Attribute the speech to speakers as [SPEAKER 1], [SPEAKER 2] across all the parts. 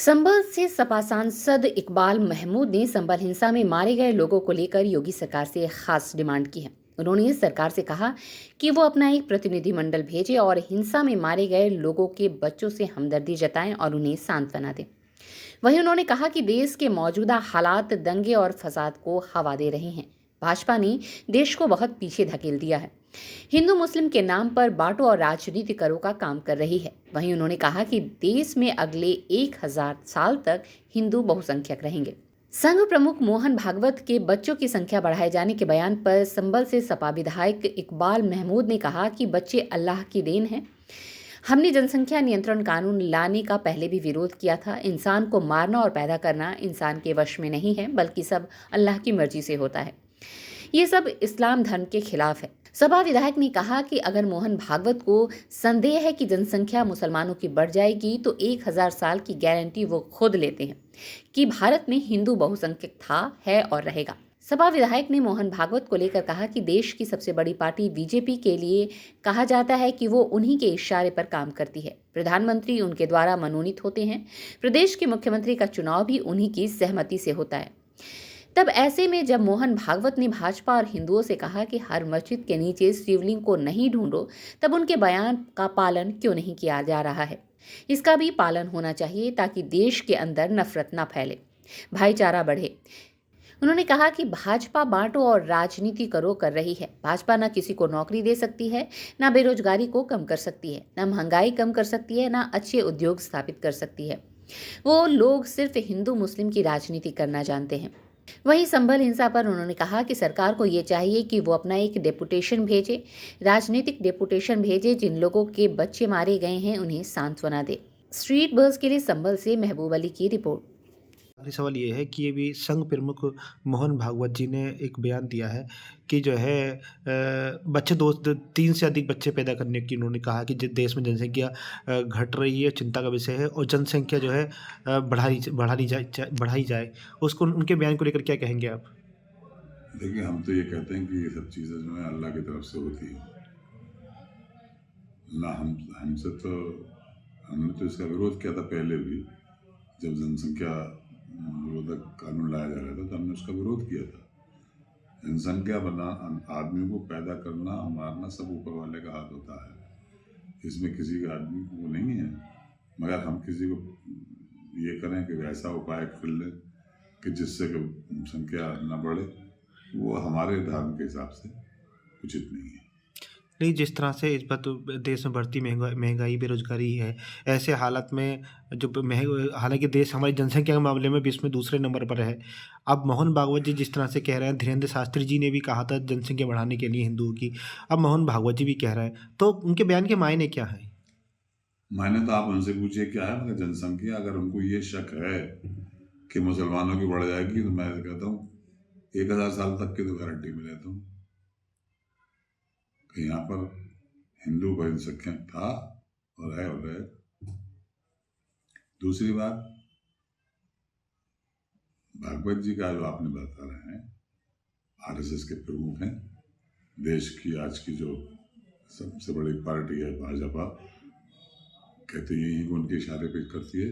[SPEAKER 1] संभल से सपा सांसद इकबाल महमूद ने संभल हिंसा में मारे गए लोगों को लेकर योगी सरकार से खास डिमांड की है। उन्होंने सरकार से कहा कि वो अपना एक प्रतिनिधिमंडल भेजे और हिंसा में मारे गए लोगों के बच्चों से हमदर्दी जताएं और उन्हें सांत्वना दें। वहीं उन्होंने कहा कि देश के मौजूदा हालात दंगे और फसाद को हवा दे रहे हैं। भाजपा ने देश को बहुत पीछे धकेल दिया है, हिंदू मुस्लिम के नाम पर बांटो और राजनीति करो का काम कर रही है। वहीं उन्होंने कहा कि देश में अगले 1000 साल तक हिंदू बहुसंख्यक रहेंगे। संघ प्रमुख मोहन भागवत के बच्चों की संख्या बढ़ाए जाने के बयान पर संभल से सपा विधायक इकबाल महमूद ने कहा कि बच्चे अल्लाह की देन हैं। हमने जनसंख्या नियंत्रण कानून लाने का पहले भी विरोध किया था। इंसान को मारना और पैदा करना इंसान के वश में नहीं है, बल्कि सब अल्लाह की मर्जी से होता है। ये सब इस्लाम धर्म के खिलाफ है। सपा विधायक ने कहा कि अगर मोहन भागवत को संदेह है कि जनसंख्या मुसलमानों की बढ़ जाएगी तो 1000 साल की गारंटी वो खुद लेते हैं कि भारत में हिंदू बहुसंख्यक था, है और रहेगा। सपा विधायक ने मोहन भागवत को लेकर कहा कि देश की सबसे बड़ी पार्टी बीजेपी के लिए कहा जाता है कि वो उन्हीं के इशारे पर काम करती है। प्रधानमंत्री उनके द्वारा मनोनीत होते हैं। प्रदेश के मुख्यमंत्री का चुनाव भी उन्हीं की सहमति से होता है। तब ऐसे में जब मोहन भागवत ने भाजपा और हिंदुओं से कहा कि हर मस्जिद के नीचे शिवलिंग को नहीं ढूंढो, तब उनके बयान का पालन क्यों नहीं किया जा रहा है? इसका भी पालन होना चाहिए ताकि देश के अंदर नफरत न फैले, भाईचारा बढ़े। उन्होंने कहा कि भाजपा बांटो और राजनीति करो कर रही है। भाजपा न किसी को नौकरी दे सकती है, न बेरोजगारी को कम कर सकती है, न महंगाई कम कर सकती है, न अच्छे उद्योग स्थापित कर सकती है। वो लोग सिर्फ हिंदू मुस्लिम की राजनीति करना जानते हैं। वहीं संभल हिंसा पर उन्होंने कहा कि सरकार को ये चाहिए कि वो अपना एक डेपुटेशन भेजे, राजनीतिक डेपुटेशन भेजे। जिन लोगों के बच्चे मारे गए हैं उन्हें सांत्वना दे। स्ट्रीट बस के लिए संभल से महबूब अली की रिपोर्ट।
[SPEAKER 2] आखिरी सवाल ये है कि ये भी संघ प्रमुख मोहन भागवत जी ने एक बयान दिया है कि जो है बच्चे 3 से अधिक बच्चे पैदा करने की उन्होंने कहा कि देश में जनसंख्या घट रही है, चिंता का विषय है और जनसंख्या जो है बढ़ाई जाए। उसको उनके बयान को लेकर क्या कहेंगे आप?
[SPEAKER 3] देखिए, हम तो ये कहते हैं कि ये सब चीज़ें जो हैं अल्लाह की तरफ से होती हैं। ना हमसे तो हमने तो इसका विरोध किया था पहले भी, जब जनसंख्या निरोधक कानून लाया जा रहा था तो हमने उसका विरोध किया था। जनसंख्या बना आदमी को पैदा करना और मारना सब ऊपर वाले का हाथ होता है, इसमें किसी का आदमी वो नहीं है। मगर हम किसी को ये करें कि ऐसा उपाय कर लें कि जिससे कि संख्या न बढ़े, वो हमारे धर्म के हिसाब से उचित नहीं है।
[SPEAKER 2] नहीं, जिस तरह से इस वक्त देश में बढ़ती महंगाई, बेरोजगारी है, ऐसे हालात में जो हालांकि देश हमारी जनसंख्या के मामले में विश्व में दूसरे नंबर पर है। अब मोहन भागवत जी जिस तरह से कह रहे हैं, धीरेन्द्र शास्त्री जी ने भी कहा था जनसंख्या बढ़ाने के लिए हिंदुओं की, अब मोहन भागवत जी भी कह रहे हैं, तो उनके बयान के मायने क्या है?
[SPEAKER 3] मायने तो आप उनसे पूछिए क्या है, मगर जनसंख्या अगर उनको ये शक है कि मुसलमानों की बढ़ जाएगी तो मैं कहता हूँ 1000 साल तक की तो गारंटी में लेता हूँ कि यहाँ पर हिंदू बहुसंख्यक था और है और रहे। दूसरी बात, भागवत जी का जो आपने बता रहे हैं, आरएसएस के प्रमुख हैं। देश की आज की जो सबसे बड़ी पार्टी है भाजपा, कहते यही को उनके इशारे पे करती है।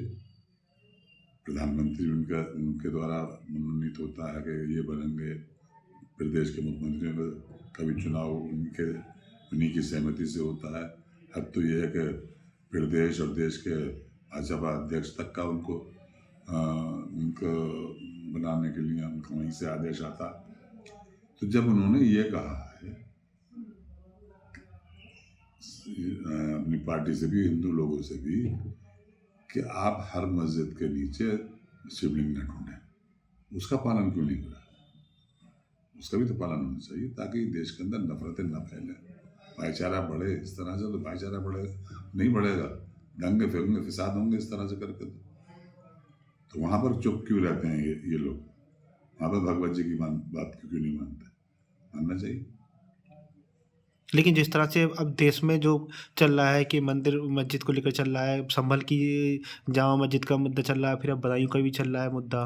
[SPEAKER 3] प्रधानमंत्री उनके द्वारा मनोनीत होता है कि ये बनेंगे प्रदेश के मुख्यमंत्री, कभी चुनाव उन्हीं की सहमति से होता है। अब तो ये है कि प्रदेश और देश के भाजपा अध्यक्ष तक का उनको बनाने के लिए उनको वहीं से आदेश आता। तो जब उन्होंने ये कहा है अपनी पार्टी से भी, हिंदू लोगों से भी, कि आप हर मस्जिद के नीचे शिवलिंग न ढूंढें, उसका पालन क्यों नहीं हो रहा? उसका भी तो पालन होना चाहिए ताकि देश के अंदर नफरतें न फैलें, भाईचारा बढ़े। इस तरह से तो भाईचारा बढ़ेगा नहीं, बढ़ेगा, दंगे फिरेंगे, फिसाद होंगे इस तरह से करके। तो वहाँ पर चुप क्यों रहते हैं ये लोग? वहाँ पर भगवत जी की बात क्यों नहीं मानते? मानना चाहिए।
[SPEAKER 2] लेकिन जिस तरह से अब देश में जो चल रहा है कि मंदिर मस्जिद को लेकर चल रहा है, संभल की जामा मस्जिद का मुद्दा चल रहा है, फिर अब बदायूं का भी चल रहा है मुद्दा,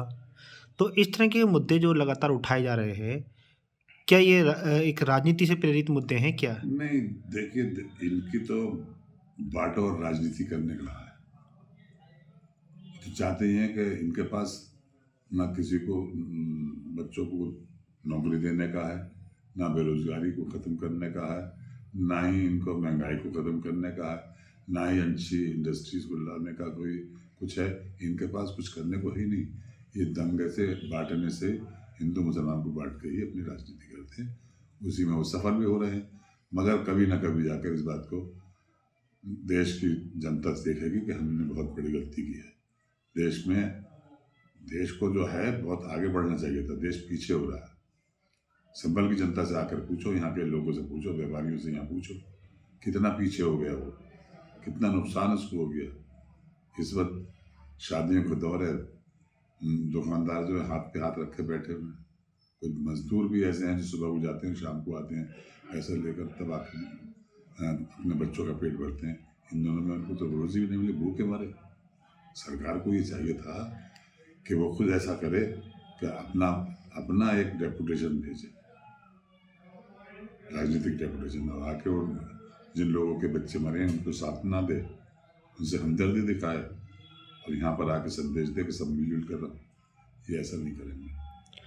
[SPEAKER 2] तो इस तरह के मुद्दे जो लगातार उठाए जा रहे हैं, क्या ये एक राजनीति से प्रेरित मुद्दे हैं क्या?
[SPEAKER 3] नहीं, देखिए, इनकी तो बांटो और राजनीति करने का है। जो चाहते ही हैं कि इनके पास ना किसी को बच्चों को नौकरी देने का है, ना बेरोजगारी को ख़त्म करने का है, ना ही इनको महंगाई को ख़त्म करने का है, ना ही अच्छी इंडस्ट्रीज को लाने का कोई कुछ है। इनके पास कुछ करने को ही नहीं। ये दंगे से बांटने से, हिंदू मुसलमान को बांट के ही अपनी राजनीति करते हैं। उसी में वो सफल भी हो रहे हैं। मगर कभी ना कभी जाकर इस बात को देश की जनता देखेगी कि हमने बहुत बड़ी गलती की है। देश को जो है बहुत आगे बढ़ना चाहिए था, देश पीछे हो रहा है। संभल की जनता से आकर पूछो, यहाँ के लोगों से पूछो, व्यापारियों से यहाँ पूछो, कितना पीछे हो गया वो, कितना नुकसान उसको हो गया। इस वक्त शादियों का दौर है, दुकानदार जो है हाथ पे हाथ रखे बैठे हुए हैं। कुछ मजदूर भी ऐसे हैं जो सुबह को जाते हैं, शाम को आते हैं, पैसे लेकर तब आकर अपने बच्चों का पेट भरते हैं। इन दोनों में उनको तो रोजी भी नहीं मिली, भूखे मारे। सरकार को ये चाहिए था कि वो खुद ऐसा करे कि अपना एक डेपुटेशन भेजे, राजनीतिक डेपुटेशन, और आके उन जिन लोगों के बच्चे मरे हैं उनको सांत्वना दे, उनसे हमदर्दी दिखाए और यहाँ पर आके संदेश दे कि सब मिलजुल कर रहो। ये ऐसा नहीं करेंगे।